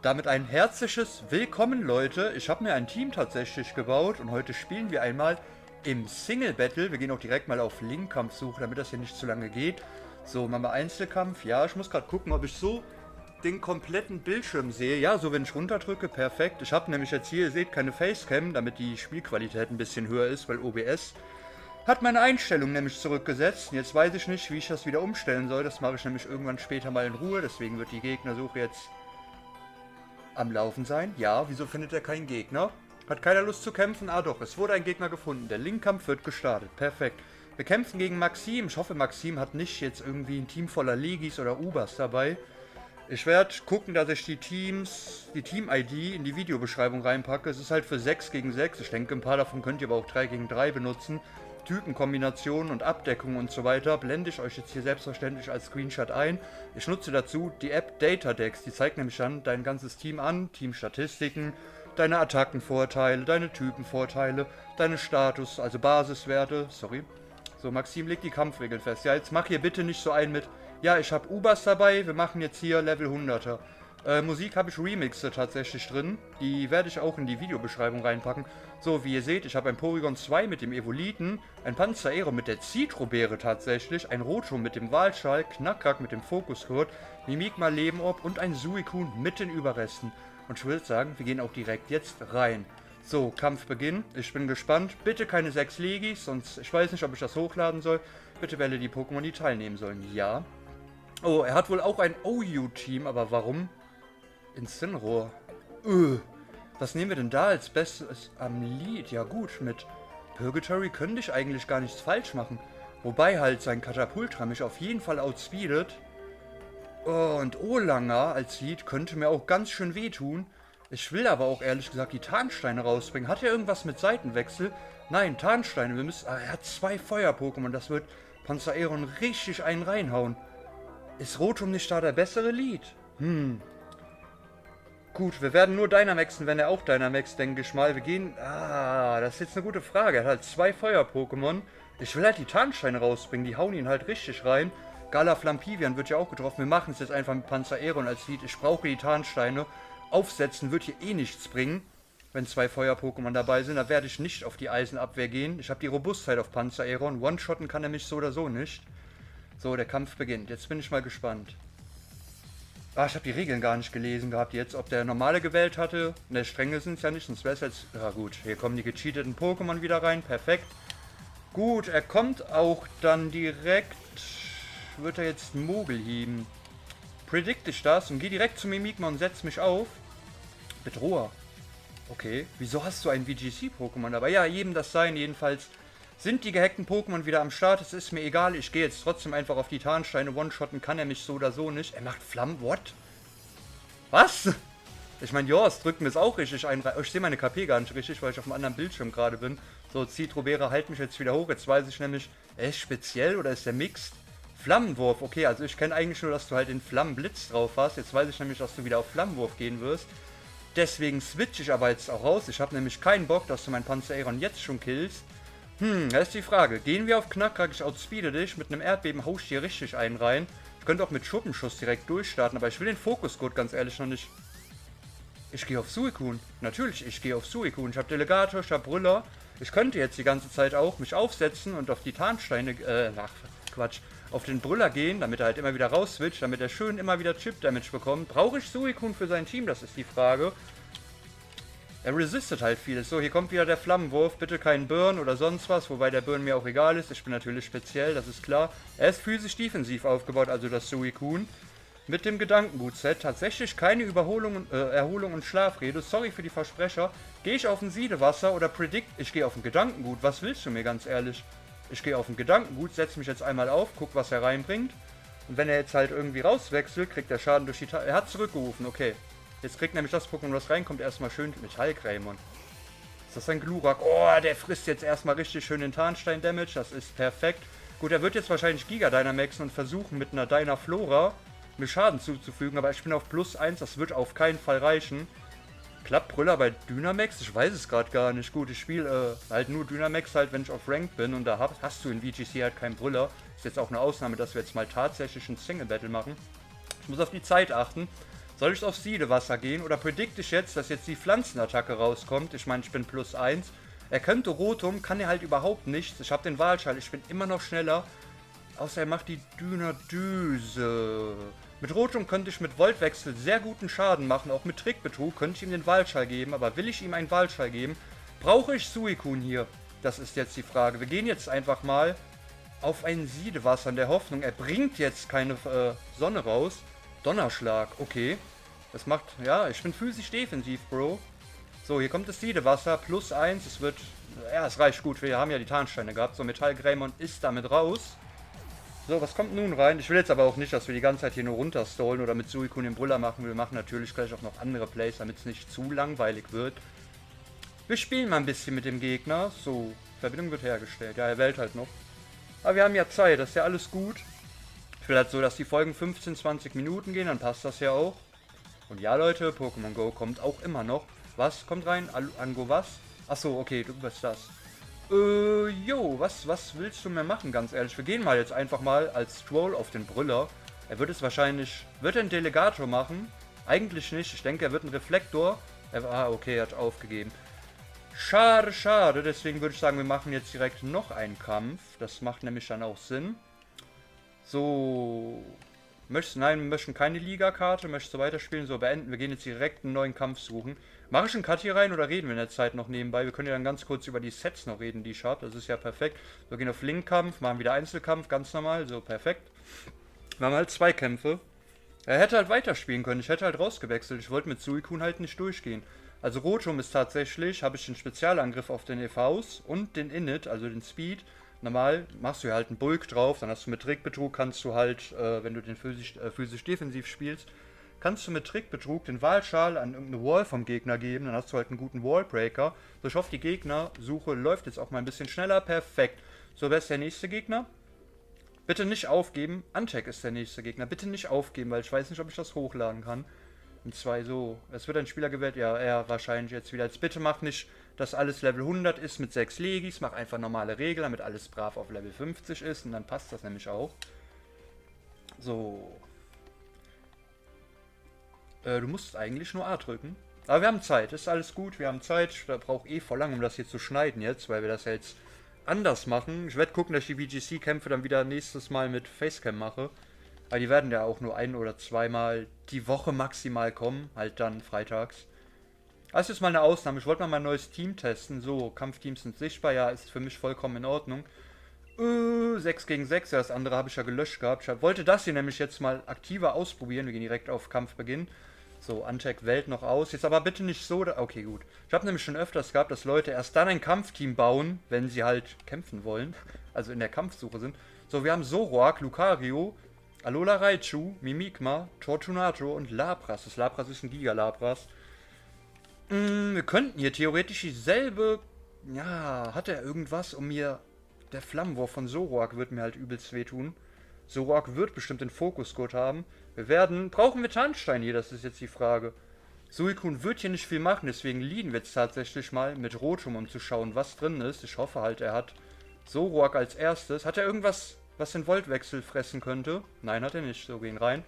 Damit ein herzliches Willkommen, Leute. Ich habe mir ein Team tatsächlich gebaut und heute spielen wir einmal im Single Battle. Wir gehen auch direkt mal auf Link-Kampfsuche, damit das hier nicht zu lange geht. So, machen wir Einzelkampf. Ja, ich muss gerade gucken, ob ich so den kompletten Bildschirm sehe. Ja, so wenn ich runterdrücke, perfekt. Ich habe nämlich jetzt hier, ihr seht, keine Facecam, damit die Spielqualität ein bisschen höher ist, weil OBS hat meine Einstellung nämlich zurückgesetzt. Jetzt weiß ich nicht, wie ich das wieder umstellen soll. Das mache ich nämlich irgendwann später mal in Ruhe. Deswegen wird die Gegnersuche jetzt am Laufen sein. Ja, wieso findet er keinen Gegner? Hat keiner Lust zu kämpfen? Ah doch, es wurde ein Gegner gefunden. Der Linkkampf wird gestartet. Perfekt. Wir kämpfen gegen Maxim. Ich hoffe, Maxim hat nicht jetzt irgendwie ein Team voller Legis oder Ubers dabei. Ich werde gucken, dass ich die Team-ID in die Videobeschreibung reinpacke. Es ist halt für 6 gegen 6. Ich denke, ein paar davon könnt ihr aber auch 3 gegen 3 benutzen. Typenkombinationen und Abdeckung und so weiter blende ich euch jetzt hier selbstverständlich als Screenshot ein. Ich nutze dazu die App Datadex, die zeigt nämlich dann dein ganzes Team an, Teamstatistiken, deine Attackenvorteile, deine Typenvorteile, deine Status, also Basiswerte, sorry. So, Maxim legt die Kampfregeln fest. Ja, jetzt mach hier bitte nicht so ein mit, ja, ich habe Ubers dabei, wir machen jetzt hier Level 100er. Musik habe ich Remixe tatsächlich drin. Die werde ich auch in die Videobeschreibung reinpacken. So, wie ihr seht, ich habe ein Porygon 2 mit dem Evoliten, ein Panzeraero mit der Citrobeere tatsächlich, ein Rotom mit dem Walschall, Knackrack mit dem Fokusgurt, Mimikma Lebenorb und ein Suicune mit den Überresten. Und ich würde sagen, wir gehen auch direkt jetzt rein. So, Kampfbeginn. Ich bin gespannt. Bitte keine 6 Legis, sonst ich weiß nicht, ob ich das hochladen soll. Bitte wähle die Pokémon, die teilnehmen sollen. Ja. Oh, er hat wohl auch ein OU-Team, aber warum? Incineroar. Was nehmen wir denn da als Bestes am Lied? Ja gut, mit Purgatory könnte ich eigentlich gar nichts falsch machen. Wobei halt sein Katapultra mich auf jeden Fall outspeedet. Und Olanger als Lied könnte mir auch ganz schön wehtun. Ich will aber auch ehrlich gesagt die Tarnsteine rausbringen. Hat er irgendwas mit Seitenwechsel? Nein, Tarnsteine. Wir müssen. Er hat 2 Feuer-Pokémon. Das wird Panzeraeron richtig einen reinhauen. Ist Rotom nicht da der bessere Lied? Gut, wir werden nur Dynamaxen, wenn er auch Dynamax, denke ich mal. Wir gehen... das ist jetzt eine gute Frage. Er hat halt 2 Feuer-Pokémon. Ich will halt die Tarnsteine rausbringen. Die hauen ihn halt richtig rein. Galaflampivian wird ja auch getroffen. Wir machen es jetzt einfach mit Panzeraeron als Lied. Ich brauche die Tarnsteine. Aufsetzen wird hier eh nichts bringen, wenn 2 Feuer-Pokémon dabei sind. Da werde ich nicht auf die Eisenabwehr gehen. Ich habe die Robustheit auf Panzeraeron. One-shotten kann er mich so oder so nicht. So, der Kampf beginnt. Jetzt bin ich mal gespannt. Ich habe die Regeln gar nicht gelesen gehabt jetzt, ob der normale gewählt hatte. Ne, strenge sind es ja nicht, sonst wäre es jetzt... Ja gut, hier kommen die gecheateten Pokémon wieder rein, perfekt. Gut, er kommt auch dann direkt... Wird er jetzt Mogelhieben? Predict ich das und gehe direkt zu Mimikma und setze mich auf. Bedroher. Okay, wieso hast du ein VGC-Pokémon dabei? Ja, jedem das sein, jedenfalls... Sind die gehackten Pokémon wieder am Start? Es ist mir egal, ich gehe jetzt trotzdem einfach auf die Tarnsteine. One-shotten kann er mich so oder so nicht. Er macht Flammen, what? Was? Ich meine, ja, es drückt mir es auch richtig ein. Ich sehe meine KP gar nicht richtig, weil ich auf einem anderen Bildschirm gerade bin. So, Citrobeere, halt mich jetzt wieder hoch. Jetzt weiß ich nämlich, er ist speziell oder ist der Mixed? Flammenwurf, okay, also ich kenne eigentlich nur, dass du halt den Flammenblitz drauf hast. Jetzt weiß ich nämlich, dass du wieder auf Flammenwurf gehen wirst. Deswegen switche ich aber jetzt auch raus. Ich habe nämlich keinen Bock, dass du meinen Panzeraeron jetzt schon killst. Da ist die Frage. Gehen wir auf Knackrack, ich outspeede dich. Mit einem Erdbeben hau ich hier richtig einen rein. Ich könnte auch mit Schuppenschuss direkt durchstarten, aber ich will den Fokusgurt ganz ehrlich noch nicht. Ich gehe auf Suicune. Natürlich, ich gehe auf Suicune. Ich habe Delegator, ich habe Brüller. Ich könnte jetzt die ganze Zeit auch mich aufsetzen und auf die Tarnsteine, auf den Brüller gehen, damit er halt immer wieder rausswitcht, damit er schön immer wieder Chip-Damage bekommt. Brauche ich Suicune für sein Team? Das ist die Frage. Er resistet halt vieles. So, hier kommt wieder der Flammenwurf. Bitte kein Burn oder sonst was, wobei der Burn mir auch egal ist. Ich bin natürlich speziell, das ist klar. Er ist physisch defensiv aufgebaut, also das Suicune. Mit dem Gedankengut-Set. Tatsächlich keine Erholung und Schlafrede. Sorry für die Versprecher. Gehe ich auf ein Siedewasser oder Predict? Ich gehe auf ein Gedankengut. Was willst du mir, ganz ehrlich? Ich gehe auf ein Gedankengut, setze mich jetzt einmal auf, guck, was er reinbringt. Und wenn er jetzt halt irgendwie rauswechselt, kriegt er Schaden durch die... Er hat zurückgerufen, okay. Jetzt kriegt nämlich das Pokémon, was reinkommt, erstmal schön Metallgreymon. Ist das ein Glurak? Oh, der frisst jetzt erstmal richtig schön den Tarnstein-Damage. Das ist perfekt. Gut, er wird jetzt wahrscheinlich Giga Dynamaxen und versuchen mit einer Dynaflora mir Schaden zuzufügen. Aber ich bin auf +1, das wird auf keinen Fall reichen. Klappt Brüller bei Dynamax? Ich weiß es gerade gar nicht. Gut, ich spiele halt nur Dynamax halt, wenn ich auf Ranked bin. Und da hast du in VGC halt keinen Brüller. Ist jetzt auch eine Ausnahme, dass wir jetzt mal tatsächlich ein Single Battle machen. Ich muss auf die Zeit achten. Soll ich aufs Siedewasser gehen oder predikte ich jetzt, dass jetzt die Pflanzenattacke rauskommt? Ich meine, ich bin +1. Er könnte Rotom, kann er halt überhaupt nichts. Ich habe den Wahlschall, ich bin immer noch schneller. Außer er macht die Dünerdüse. Mit Rotom könnte ich mit Voltwechsel sehr guten Schaden machen. Auch mit Trickbetrug könnte ich ihm den Wahlschall geben. Aber will ich ihm einen Wahlschall geben, brauche ich Suicune hier? Das ist jetzt die Frage. Wir gehen jetzt einfach mal auf ein Siedewasser in der Hoffnung. Er bringt jetzt keine Sonne raus. Donnerschlag, okay. Das macht, ja, ich bin physisch defensiv, Bro. So, hier kommt das Siedewasser, +1. Es wird, ja, es reicht gut. Wir haben ja die Tarnsteine gehabt. So, Metall-Greymon ist damit raus. So, was kommt nun rein? Ich will jetzt aber auch nicht, dass wir die ganze Zeit hier nur runterstallen oder mit Suicune den Brüller machen. Wir machen natürlich gleich auch noch andere Plays, damit es nicht zu langweilig wird. Wir spielen mal ein bisschen mit dem Gegner. So, Verbindung wird hergestellt. Ja, er wählt halt noch. Aber wir haben ja Zeit, das ist ja alles gut. Ich will halt so, dass die Folgen 15, 20 Minuten gehen, dann passt das ja auch. Und ja, Leute, Pokémon Go kommt auch immer noch. Was kommt rein? Ango was? Achso, okay, du bist das. Jo, was willst du mir machen, ganz ehrlich? Wir gehen mal jetzt einfach mal als Stroll auf den Brüller. Er wird es wahrscheinlich... Wird er einen Delegator machen? Eigentlich nicht. Ich denke, er wird einen Reflektor. Okay, er hat aufgegeben. Schade, schade. Deswegen würde ich sagen, wir machen jetzt direkt noch einen Kampf. Das macht nämlich dann auch Sinn. So... Nein, wir möchten keine Liga-Karte, möchtest du weiterspielen, so beenden. Wir gehen jetzt direkt einen neuen Kampf suchen. Mache ich einen Cut hier rein oder reden wir in der Zeit noch nebenbei? Wir können ja dann ganz kurz über die Sets noch reden, die ich habe. Das ist ja perfekt. Wir gehen auf Link-Kampf, machen wieder Einzelkampf, ganz normal, so perfekt. Wir haben halt 2 Kämpfe. Er hätte halt weiterspielen können, ich hätte halt rausgewechselt. Ich wollte mit Suicune halt nicht durchgehen. Also Rotom ist tatsächlich, habe ich den Spezialangriff auf den EVs und den Init, also den Speed. Normal machst du ja halt einen Bulk drauf, dann hast du mit Trickbetrug, kannst du halt, wenn du den physisch defensiv spielst, kannst du mit Trickbetrug den Wahlschal an irgendeine Wall vom Gegner geben, dann hast du halt einen guten Wallbreaker. So, ich hoffe, die Gegnersuche läuft jetzt auch mal ein bisschen schneller, perfekt. So, wer ist der nächste Gegner? Bitte nicht aufgeben, Antec ist der nächste Gegner, bitte nicht aufgeben, weil ich weiß nicht, ob ich das hochladen kann. Und 2 so, es wird ein Spieler gewählt, ja, er wahrscheinlich jetzt wieder. Jetzt bitte mach nicht, dass alles Level 100 ist mit 6 Legis, mach einfach normale Regeln, damit alles brav auf Level 50 ist und dann passt das nämlich auch. So. Du musst eigentlich nur A drücken. Aber wir haben Zeit, ist alles gut, wir haben Zeit. Ich brauche eh voll lang, um das hier zu schneiden jetzt, weil wir das ja jetzt anders machen. Ich werde gucken, dass ich die VGC-Kämpfe dann wieder nächstes Mal mit Facecam mache. Aber die werden ja auch nur 1- oder 2-mal die Woche maximal kommen, halt dann freitags. Das ist mal eine Ausnahme. Ich wollte mal mein neues Team testen. So, Kampfteams sind sichtbar. Ja, ist für mich vollkommen in Ordnung. 6 gegen 6. Ja, das andere habe ich ja gelöscht gehabt. Ich wollte das hier nämlich jetzt mal aktiver ausprobieren. Wir gehen direkt auf Kampfbeginn. So, Antec wählt noch aus. Jetzt aber bitte nicht so... Okay, gut. Ich habe nämlich schon öfters gehabt, dass Leute erst dann ein Kampfteam bauen, wenn sie halt kämpfen wollen. Also in der Kampfsuche sind. So, wir haben Zoroark, Lucario, Alola Raichu, Mimikma, Tortunato und Lapras. Das Lapras ist ein Giga-Lapras. Wir könnten hier theoretisch dieselbe... Ja, hat er irgendwas, um mir... Der Flammenwurf von Zoroark wird mir halt übelst wehtun. Zoroark wird bestimmt den Fokusgurt haben. Wir werden... Brauchen wir Tarnstein hier? Das ist jetzt die Frage. Suicune wird hier nicht viel machen, deswegen leaden wir jetzt tatsächlich mal mit Rotom, um zu schauen, was drin ist. Ich hoffe halt, er hat Zoroark als erstes. Hat er irgendwas, was den Voltwechsel fressen könnte? Nein, hat er nicht. So, gehen rein.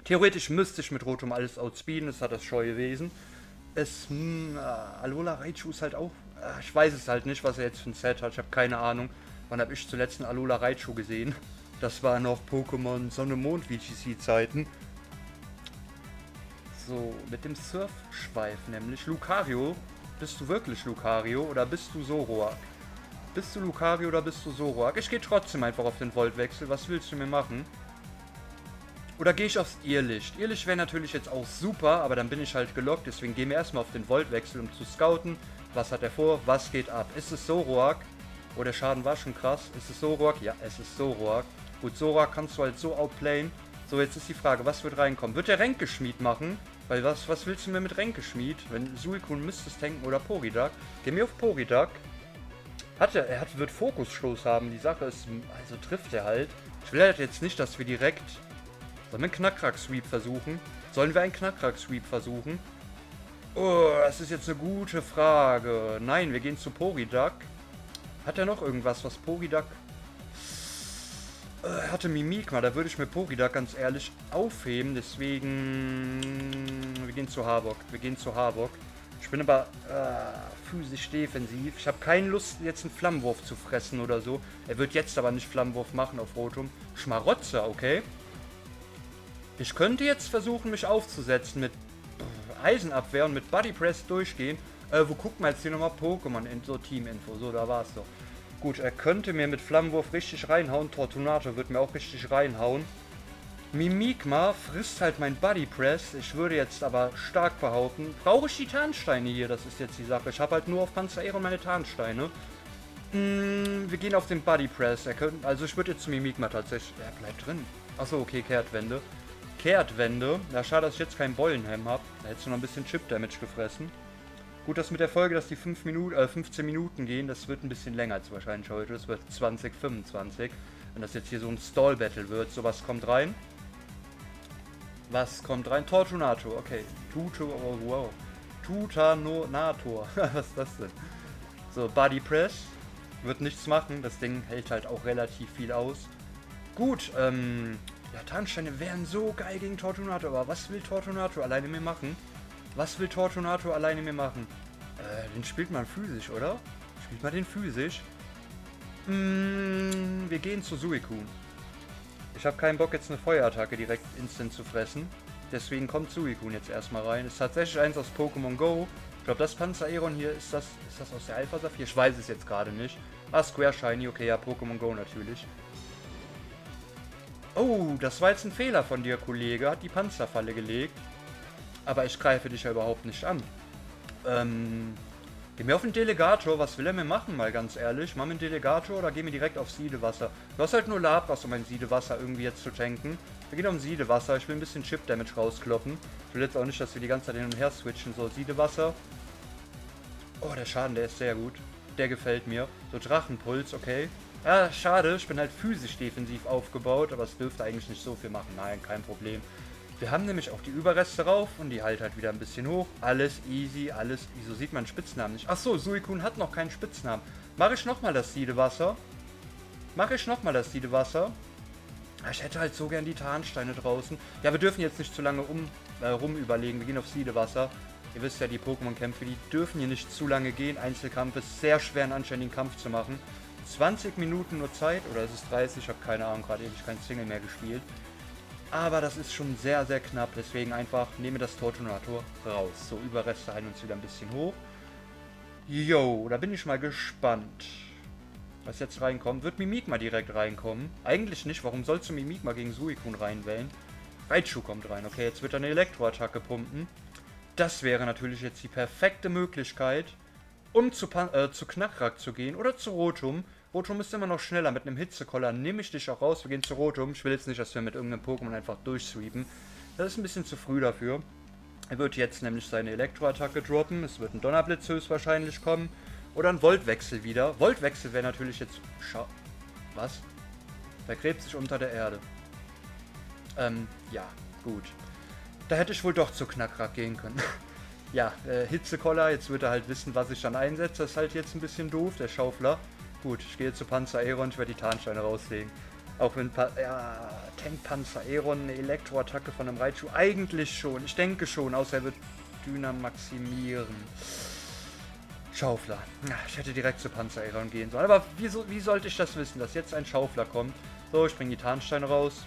Theoretisch müsste ich mit Rotom alles outspeeden, das hat das scheue Wesen. Alola Raichu ist halt auch... ich weiß es halt nicht, was er jetzt für ein Set hat, ich habe keine Ahnung. Wann habe ich zuletzt einen Alola Raichu gesehen? Das war noch Pokémon Sonne-Mond VGC-Zeiten. So, mit dem Surfschweif nämlich. Lucario, bist du wirklich Lucario oder bist du Zoroark? Bist du Lucario oder bist du Zoroark? Ich gehe trotzdem einfach auf den Voltwechsel, was willst du mir machen? Oder gehe ich aufs Irrlicht? Irrlicht wäre natürlich jetzt auch super, aber dann bin ich halt gelockt. Deswegen gehen wir erstmal auf den Voltwechsel, um zu scouten. Was hat er vor? Was geht ab? Ist es Zoroark? Oh, der Schaden war schon krass. Ist es Zoroark? Ja, es ist Zoroark. Gut, Zoroark kannst du halt so outplayen. So, jetzt ist die Frage, was wird reinkommen? Wird der Ränkeschmied machen? Weil was willst du mir mit Ränkeschmied? Wenn Suicune müsste es tanken oder Poridak. Geh mir auf Poridak. Wird Fokusstoß haben. Die Sache ist, also trifft er halt. Ich will halt jetzt nicht, dass wir direkt... Sollen wir einen Knackrack-Sweep versuchen? Sollen wir einen Knackrack-Sweep versuchen? Oh, das ist jetzt eine gute Frage. Nein, wir gehen zu Poridak. Hat er noch irgendwas, was Poridak... Er hatte Mimikma, da würde ich mir Pokida ganz ehrlich aufheben. Deswegen... Wir gehen zu Havoc. Wir gehen zu Havoc. Ich bin aber physisch defensiv. Ich habe keine Lust, jetzt einen Flammenwurf zu fressen oder so. Er wird jetzt aber nicht Flammenwurf machen auf Rotom. Schmarotzer, okay. Ich könnte jetzt versuchen, mich aufzusetzen mit Eisenabwehr und mit Body Press durchgehen. Wo guckt man jetzt hier nochmal Pokémon in so Team-Info? So, da war es doch. Gut, er könnte mir mit Flammenwurf richtig reinhauen. Tortunato wird mir auch richtig reinhauen. Mimikma frisst halt mein Body Press. Ich würde jetzt aber stark behaupten, brauche ich die Tarnsteine hier? Das ist jetzt die Sache. Ich habe halt nur auf Panzeraeron meine Tarnsteine. Wir gehen auf den Body Press. Also ich würde jetzt zu Mimikma tatsächlich... Er bleibt drin. Achso, okay, Kehrtwende. Kehrtwende. Ja, schade, dass ich jetzt keinen Bollenhelm habe. Da hättest du noch ein bisschen Chip-Damage gefressen. Gut, dass mit der Folge, dass die 15 Minuten gehen, das wird ein bisschen länger als wahrscheinlich heute. Das wird 20, 25. Wenn das jetzt hier so ein Stall-Battle wird. So, was kommt rein? Was kommt rein? Tortunato, okay. Oh, wow. Tutanonator. Was ist das denn? So, Body Press. Wird nichts machen. Das Ding hält halt auch relativ viel aus. Gut, ja, Tarnsteine wären so geil gegen Tortunato. Aber was will Tortunato alleine mir machen? Was will Tortunato alleine mir machen? Den spielt man physisch, oder? Spielt man den physisch? Wir gehen zu Suicune. Ich habe keinen Bock, jetzt eine Feuerattacke direkt instant zu fressen. Deswegen kommt Suicune jetzt erstmal rein. Ist tatsächlich eins aus Pokémon Go. Ich glaube, das Panzeraeron hier, ist das aus der Alpha Saphir? Ich weiß es jetzt gerade nicht. Ah, Square Shiny, okay, ja, Pokémon Go natürlich. Oh, das war jetzt ein Fehler von dir, Kollege. Hat die Panzerfalle gelegt. Aber ich greife dich ja überhaupt nicht an. Geh mir auf den Delegator. Was will er mir machen, mal ganz ehrlich? Mach mir einen Delegator oder geh mir direkt auf Siedewasser? Du hast halt nur Labras, um mein Siedewasser irgendwie jetzt zu tanken. Wir gehen auf Siedewasser. Ich will ein bisschen Chip-Damage rauskloppen. Ich will jetzt auch nicht, dass wir die ganze Zeit hin und her switchen. So, Siedewasser. Oh, der Schaden, der ist sehr gut. Der gefällt mir. So, Drachenpuls, okay. Ja, schade. Ich bin halt physisch defensiv aufgebaut. Aber es dürfte eigentlich nicht so viel machen. Nein, kein Problem. Wir haben nämlich auch die Überreste rauf und die halt wieder ein bisschen hoch. Alles easy, alles... Wieso sieht man Spitznamen nicht? Achso, Suicune hat noch keinen Spitznamen. Mache ich nochmal das Siedewasser. Ich hätte halt so gern die Tarnsteine draußen. Ja, wir dürfen jetzt nicht zu lange rum überlegen. Wir gehen auf Siedewasser. Ihr wisst ja, die Pokémon-Kämpfe, die dürfen hier nicht zu lange gehen. Einzelkampf ist sehr schwer, einen anständigen Kampf zu machen. 20 Minuten nur Zeit, oder ist es 30? Ich habe keine Ahnung, gerade ewig kein Single mehr gespielt. Aber das ist schon sehr, sehr knapp. Deswegen einfach nehme das Tortunator raus. So, Überreste heilen uns wieder ein bisschen hoch. Jo, da bin ich mal gespannt, was jetzt reinkommt. Wird Mimikma direkt reinkommen? Eigentlich nicht. Warum sollst du Mimikma gegen Suicune reinwählen? Raichu kommt rein. Okay, jetzt wird er eine Elektroattacke pumpen. Das wäre natürlich jetzt die perfekte Möglichkeit, um zu Knackrack zu gehen oder zu Rotom. Rotom ist immer noch schneller. Mit einem Hitzekoller nehme ich dich auch raus. Wir gehen zu Rotom. Ich will jetzt nicht, dass wir mit irgendeinem Pokémon einfach durchsweepen. Das ist ein bisschen zu früh dafür. Er wird jetzt nämlich seine Elektroattacke droppen. Es wird ein Donnerblitz höchstwahrscheinlich kommen. Oder ein Voltwechsel wieder. Voltwechsel wäre natürlich jetzt... Was? Vergräbt sich unter der Erde. Ja, gut. Da hätte ich wohl doch zu Knackrack gehen können. Ja, Hitzekoller. Jetzt wird er halt wissen, was ich dann einsetze. Das ist halt jetzt ein bisschen doof, der Schaufler. Gut, ich gehe zu Panzeraeron, ich werde die Tarnsteine rauslegen. Auch wenn Tank Panzeraeron eine Elektroattacke von einem Raichu eigentlich schon. Ich denke schon, außer er wird Dynamaximieren. Schaufler. Ich hätte direkt zu Panzeraeron gehen sollen. Aber wie sollte ich das wissen, dass jetzt ein Schaufler kommt? So, ich bringe die Tarnsteine raus.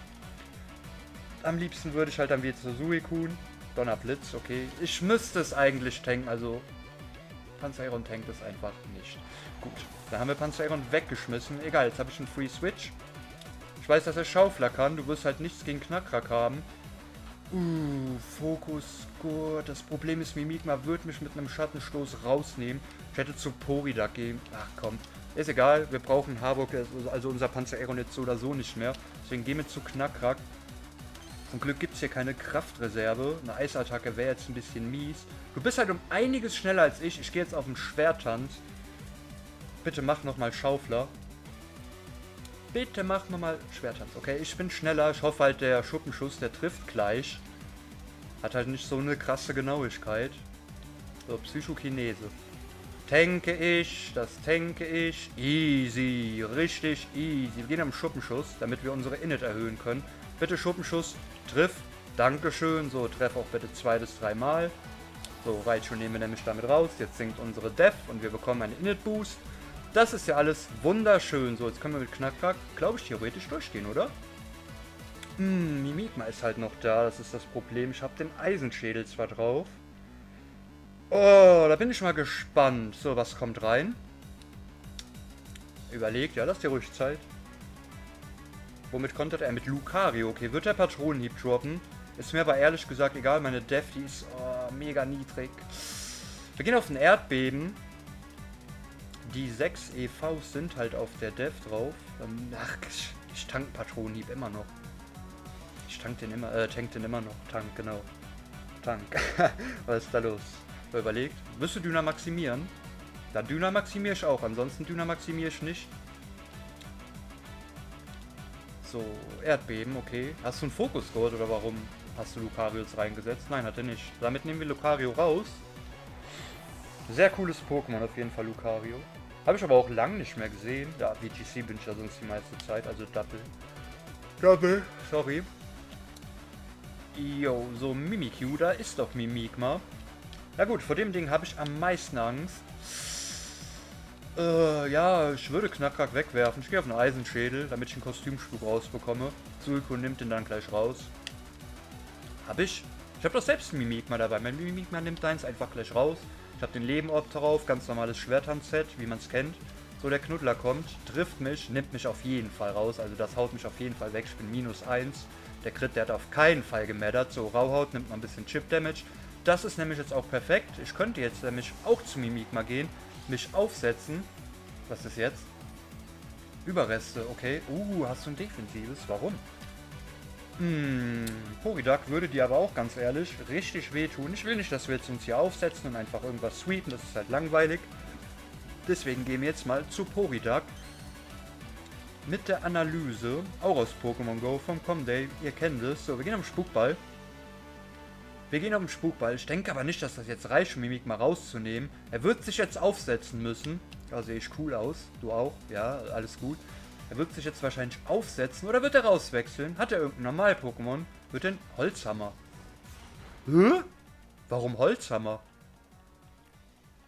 Am liebsten würde ich halt dann wieder zu Suicune. Donnerblitz, okay. Ich müsste es eigentlich tanken, also Panzeraeron tankt es einfach nicht. Gut, dann haben wir Panzeraeron weggeschmissen. Egal, jetzt habe ich einen Free Switch. Ich weiß, dass er Schaufler kann. Du wirst halt nichts gegen Knackrack haben. Fokus, gut. Das Problem ist, Mimikma wird mich mit einem Schattenstoß rausnehmen. Ich hätte zu Poridak gehen. Ach komm, ist egal. Wir brauchen Havoc, also unser Panzeraeron jetzt so oder so nicht mehr. Deswegen gehen wir zu Knackrack. Zum Glück gibt es hier keine Kraftreserve. Eine Eisattacke wäre jetzt ein bisschen mies. Du bist halt um einiges schneller als ich. Ich gehe jetzt auf den Schwertanz. Bitte mach nochmal Schaufler. Bitte mach nochmal Schwertanz. Okay, ich bin schneller. Ich hoffe halt, der Schuppenschuss, der trifft gleich. Hat halt nicht so eine krasse Genauigkeit. So, Psychokinese. Das tanke ich. Easy, richtig easy. Wir gehen am Schuppenschuss, damit wir unsere Init erhöhen können. Bitte Schuppenschuss, triff. Dankeschön. So, treff auch bitte 2 bis 3 Mal. So, Raichu nehmen wir nämlich damit raus. Jetzt sinkt unsere Def und wir bekommen einen Init-Boost. Das ist ja alles wunderschön. So, jetzt können wir mit Knack-Knack, glaube ich, theoretisch durchgehen, oder? Mimikma ist halt noch da. Das ist das Problem. Ich habe den Eisenschädel zwar drauf. Oh, da bin ich mal gespannt. So, was kommt rein? Überlegt, ja, lass dir ruhig Zeit. Womit kontert er? Mit Lucario. Okay, wird der Patronenhieb droppen? Ist mir aber ehrlich gesagt egal. Meine Def, die ist mega niedrig. Wir gehen auf ein Erdbeben. Die 6 EVs sind halt auf der Def drauf. Ach, ich tank Patronenhieb immer noch. Ich tank den immer noch. Tank, genau. Tank. Was ist da los? Überlegt. Wirst du Dynamaximieren? Da Dynamaximiere ich auch. Ansonsten Dynamaximiere ich nicht. So, Erdbeben, okay. Hast du einen Fokus-Gold oder warum hast du Lucario jetzt reingesetzt? Nein, hat er nicht. Damit nehmen wir Lucario raus. Sehr cooles Pokémon auf jeden Fall, Lucario. Habe ich aber auch lange nicht mehr gesehen. Ja, VGC bin ich ja sonst die meiste Zeit, also Double, sorry. Jo, so Mimikyu, da ist doch Mimikma. Na gut, vor dem Ding habe ich am meisten Angst. Ja, ich würde Knack-Knack wegwerfen. Ich gehe auf einen Eisenschädel, damit ich einen Kostümspuk rausbekomme. Suiko nimmt den dann gleich raus. Hab ich? Ich habe doch selbst ein Mimikma dabei. Mein Mimikma nimmt deins einfach gleich raus. Ich habe den Leben-Ort drauf, ganz normales Schwerthandset, wie man es kennt. So, der Knuddler kommt, trifft mich, nimmt mich auf jeden Fall raus. Also das haut mich auf jeden Fall weg. Ich bin -1. Der Crit, der hat auf keinen Fall gemattert. So, Rauhaut nimmt man ein bisschen Chip-Damage. Das ist nämlich jetzt auch perfekt. Ich könnte jetzt nämlich auch zu Mimikma gehen, mich aufsetzen. Was ist jetzt? Überreste, okay. Hast du ein defensives? Warum? Poridak würde dir aber auch ganz ehrlich richtig wehtun. Ich will nicht, dass wir jetzt uns hier aufsetzen und einfach irgendwas sweepen. Das ist halt langweilig. Deswegen gehen wir jetzt mal zu Poridak. Mit der Analyse, auch aus Pokémon Go vom Comday. Ihr kennt es. So, wir gehen am Spukball. Ich denke aber nicht, dass das jetzt reicht, um Mimikma rauszunehmen. Er wird sich jetzt aufsetzen müssen. Da sehe ich cool aus. Du auch? Ja, alles gut. Er wird sich jetzt wahrscheinlich aufsetzen. Oder wird er rauswechseln? Hat er irgendein Normal-Pokémon? Wird denn Holzhammer? Hä? Warum Holzhammer?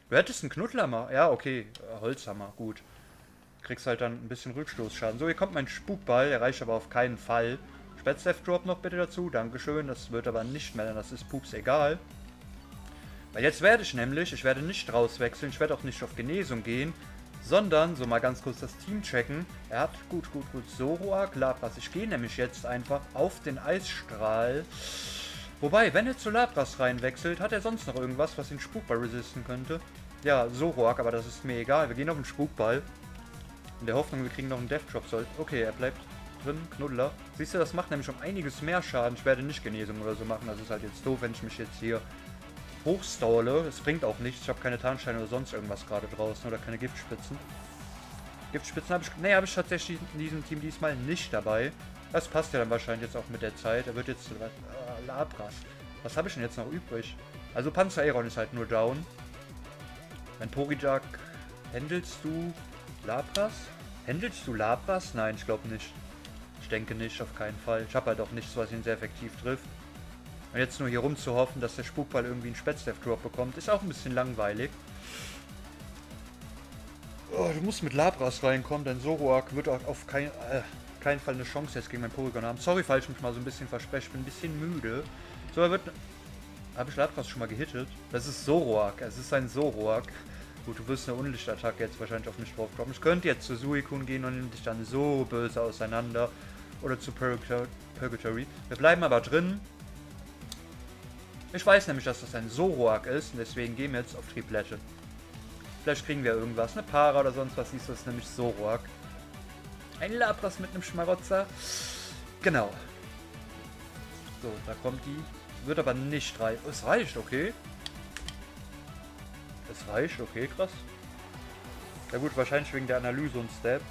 Du hättest einen Knuddlerhammer. Ja, okay. Holzhammer. Gut. Kriegst halt dann ein bisschen Rückstoßschaden. So, hier kommt mein Spukball. Der reicht aber auf keinen Fall. Spätzef-Drop noch bitte dazu. Dankeschön. Das wird aber nicht mehr, denn das ist Pups egal. Weil jetzt werde ich nämlich, ich werde nicht rauswechseln, ich werde auch nicht auf Genesung gehen, sondern, so mal ganz kurz das Team checken. Er hat, gut, Zoroark, Lapras. Ich gehe nämlich jetzt einfach auf den Eisstrahl. Wobei, wenn er zu Lapras reinwechselt, hat er sonst noch irgendwas, was den Spukball resisten könnte. Ja, Zoroark, aber das ist mir egal. Wir gehen auf den Spukball. In der Hoffnung, wir kriegen noch einen Death Drop. Okay, er bleibt drin, Knuddler. Siehst du, das macht nämlich um einiges mehr Schaden. Ich werde nicht Genesung oder so machen. Das ist halt jetzt doof, wenn ich mich jetzt hier hochstaule. Es bringt auch nichts. Ich habe keine Tarnsteine oder sonst irgendwas gerade draußen. Oder keine Giftspitzen. Giftspitzen habe ich... Nee, habe ich tatsächlich in diesem Team diesmal nicht dabei. Das passt ja dann wahrscheinlich jetzt auch mit der Zeit. Er wird jetzt... Lapras. Was habe ich denn jetzt noch übrig? Also Panzer-Aeron ist halt nur down. Mein Poridak... Handelst du Lapras? Handelst du Lapras? Nein, ich glaube nicht. Ich denke nicht, auf keinen Fall. Ich habe halt auch nichts, was ihn sehr effektiv trifft. Und jetzt nur hier rum zu hoffen, dass der Spukball irgendwie einen Spätzef-Drop bekommt, ist auch ein bisschen langweilig. Oh, du musst mit Lapras reinkommen, denn Zoroark wird auch auf keinen Fall eine Chance jetzt gegen mein Porygon haben. Sorry, falls ich mich mal so ein bisschen verspreche, ich bin ein bisschen müde. So, er wird... Habe ich Lapras schon mal gehittet? Das ist Zoroark, es ist ein Zoroark. Gut, du wirst eine Unlichtattacke jetzt wahrscheinlich auf mich drauf droppen. Ich könnte jetzt zu Suicune gehen und nimm dich dann so böse auseinander. Oder zu Purgatory. Wir bleiben aber drin. Ich weiß nämlich, dass das ein Zoroark ist und deswegen gehen wir jetzt auf Triplette. Vielleicht kriegen wir irgendwas, eine Para oder sonst was, siehst du, das ist nämlich Zoroark. Ein Lapras mit einem Schmarotzer. Genau. So, da kommt die. Wird aber nicht reichen. Es reicht, okay. Es reicht, okay, krass. Ja gut, wahrscheinlich wegen der Analyse und Step.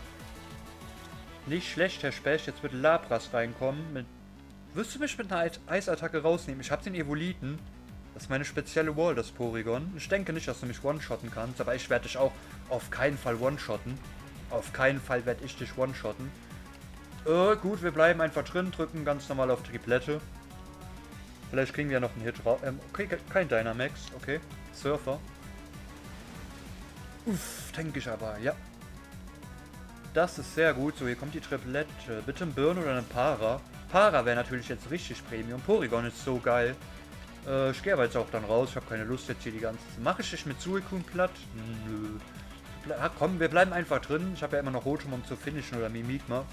Nicht schlecht, Herr Specht. Jetzt wird Lapras reinkommen. Wirst du mich mit einer Eisattacke rausnehmen? Ich habe den Evoliten. Das ist meine spezielle Wall, das Porygon. Ich denke nicht, dass du mich one-shotten kannst, aber ich werde dich auch auf keinen Fall one-shotten. Auf keinen Fall werde ich dich one-shotten. Gut, wir bleiben einfach drin, drücken ganz normal auf Triplette. Vielleicht kriegen wir ja noch einen Hit raus. Okay, kein Dynamax, okay. Surfer. Uff, denke ich aber, ja. Das ist sehr gut. So, hier kommt die Triplette. Bitte ein Burn oder ein Para. Para wäre natürlich jetzt richtig Premium. Porygon ist so geil. Ich gehe aber jetzt auch dann raus. Ich habe keine Lust jetzt hier die ganze Zeit. Mache ich dich mit Suicune platt? Nö. Komm, wir bleiben einfach drin. Ich habe ja immer noch Rotom, um zu finishen oder Mimikma.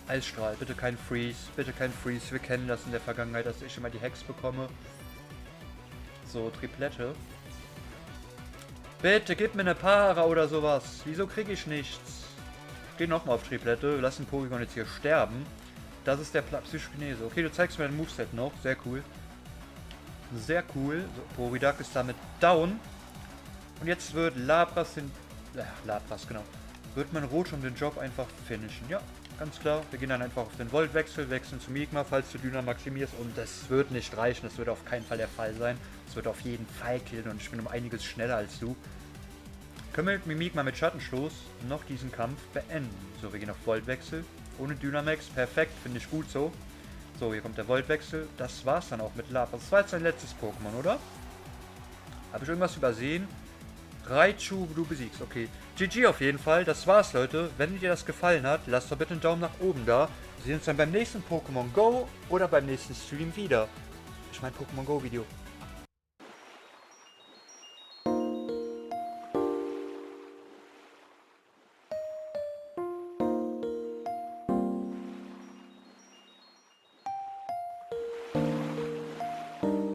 Eisstrahl, bitte kein Freeze. Bitte kein Freeze. Wir kennen das in der Vergangenheit, dass ich immer die Hex bekomme. So, Triplette. Bitte gib mir eine Para oder sowas. Wieso kriege ich nichts? Ich gehe nochmal auf Triplette. Lass den Porygon jetzt hier sterben. Das ist der Psychokinese. Okay, du zeigst mir dein Moveset noch. Sehr cool. Sehr cool. So, Polydok ist damit down. Und jetzt wird Lapras den... Lapras, genau. Wird mein Rotom den Job einfach finishen. Ja, ganz klar. Wir gehen dann einfach auf den Voltwechsel, wechseln zu Migma, falls du Dynamaximierst. Und das wird nicht reichen. Das wird auf keinen Fall der Fall sein. Es wird auf jeden Fall killen und ich bin um einiges schneller als du. Können wir mit Mimikma mit Schattenstoß noch diesen Kampf beenden. So, wir gehen auf Voltwechsel. Ohne Dynamax. Perfekt, finde ich gut so. So, hier kommt der Voltwechsel. Das war's dann auch mit Lapras. Das war jetzt sein letztes Pokémon, oder? Habe ich irgendwas übersehen? Raichu, du besiegst. Okay. GG auf jeden Fall. Das war's, Leute. Wenn dir das gefallen hat, lasst doch bitte einen Daumen nach oben da. Wir sehen uns dann beim nächsten Pokémon Go oder beim nächsten Stream wieder. Ich meine Pokémon Go Video.